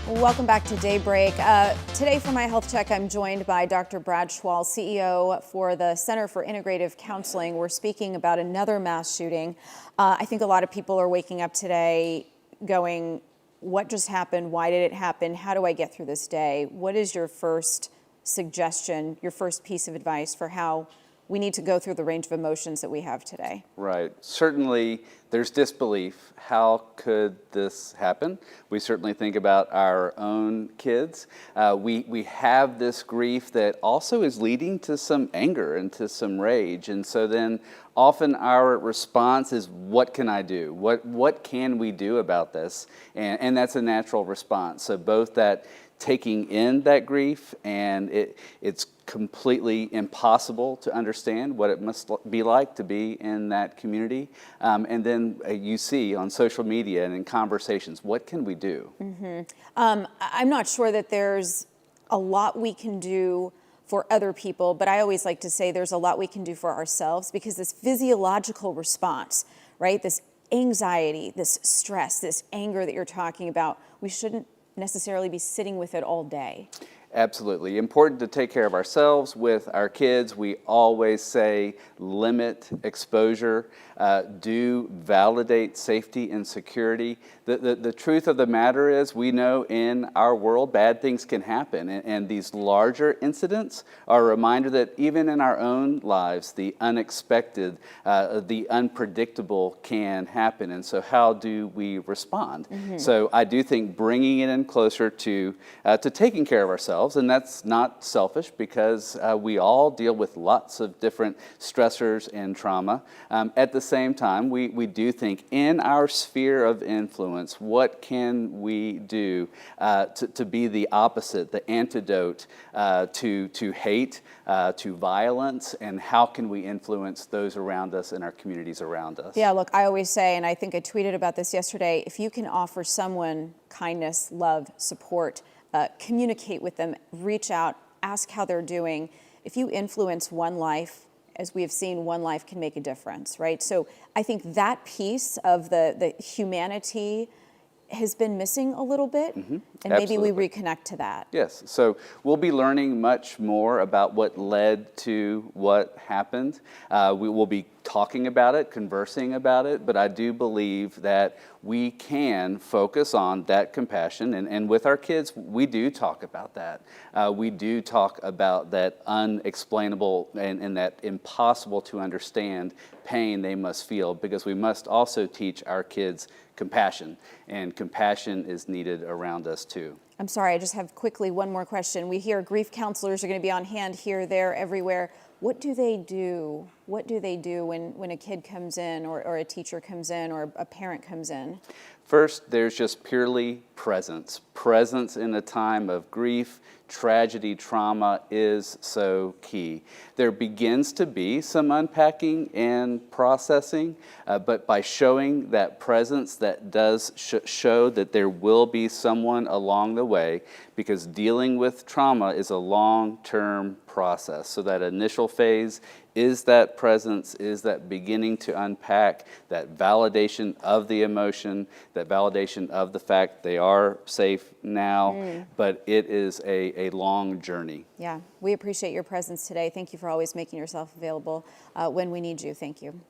Welcome back to Daybreak. Today for my health check, I'm joined by Dr. Brad Schwall, CEO for the Center for Integrative Counseling. We're speaking about another mass shooting. I think a lot of people are waking up today going, what just happened? Why did it happen? How do I get through this day? What is your first suggestion, your first piece of advice for how we need to go through the range of emotions that we have today? Right. Certainly, there's disbelief. How could this happen? We certainly think about our own kids. We have this grief that also is leading to some anger and to some rage. And so then often our response is, what can I do? What can we do about this? And that's a natural response. So both that taking in that grief, and it's completely impossible to understand what it must be like to be in that community. And then you see on social media and in conversations, what can we do? I'm not sure that there's a lot we can do for other people, but I always like to say there's a lot we can do for ourselves, because this physiological response, right? This anxiety, this stress, this anger that you're talking about, we shouldn't necessarily be sitting with it all day. Absolutely. Important to take care of ourselves. With our kids, we always say limit exposure, do validate safety and security. The truth of the matter is, we know in our world bad things can happen, and these larger incidents are a reminder that even in our own lives, the unexpected, the unpredictable can happen. And so how do we respond? So I do think bringing it in closer to taking care of ourselves. And that's not selfish, because we all deal with lots of different stressors and trauma. At the same time, we do think in our sphere of influence, what can we do to be the opposite, the antidote to hate, to violence, and how can we influence those around us and our communities around us? Yeah, look, I always say, and I think I tweeted about this yesterday, if you can offer someone kindness, love, support, communicate with them, reach out, ask how they're doing. If you influence one life, as we have seen, one life can make a difference, right? So I think that piece of the humanity has been missing a little bit, and maybe we reconnect to that. Yes, so we'll be learning much more about what led to what happened. We will be talking about it, conversing about it, but I do believe that we can focus on that compassion, and with our kids, we do talk about that. We do talk about that unexplainable and that impossible to understand pain they must feel, because we must also teach our kids compassion, and compassion is needed around us too. I'm sorry, I just have quickly one more question. We hear grief counselors are going to be on hand here, there, everywhere. What do they do? What do they do when a kid comes in, or a teacher comes in, or a parent comes in? First, there's just purely presence. Presence in a time of grief, tragedy, trauma is so key. There begins to be some unpacking and processing, but by showing that presence, that does show that there will be someone along the way, because dealing with trauma is a long-term process. So that initial phase is that presence, is that beginning to unpack, that validation of the emotion, that validation of the fact they are safe now, but it is a long journey. Yeah, we appreciate your presence today. Thank you for always making yourself available when we need you. Thank you.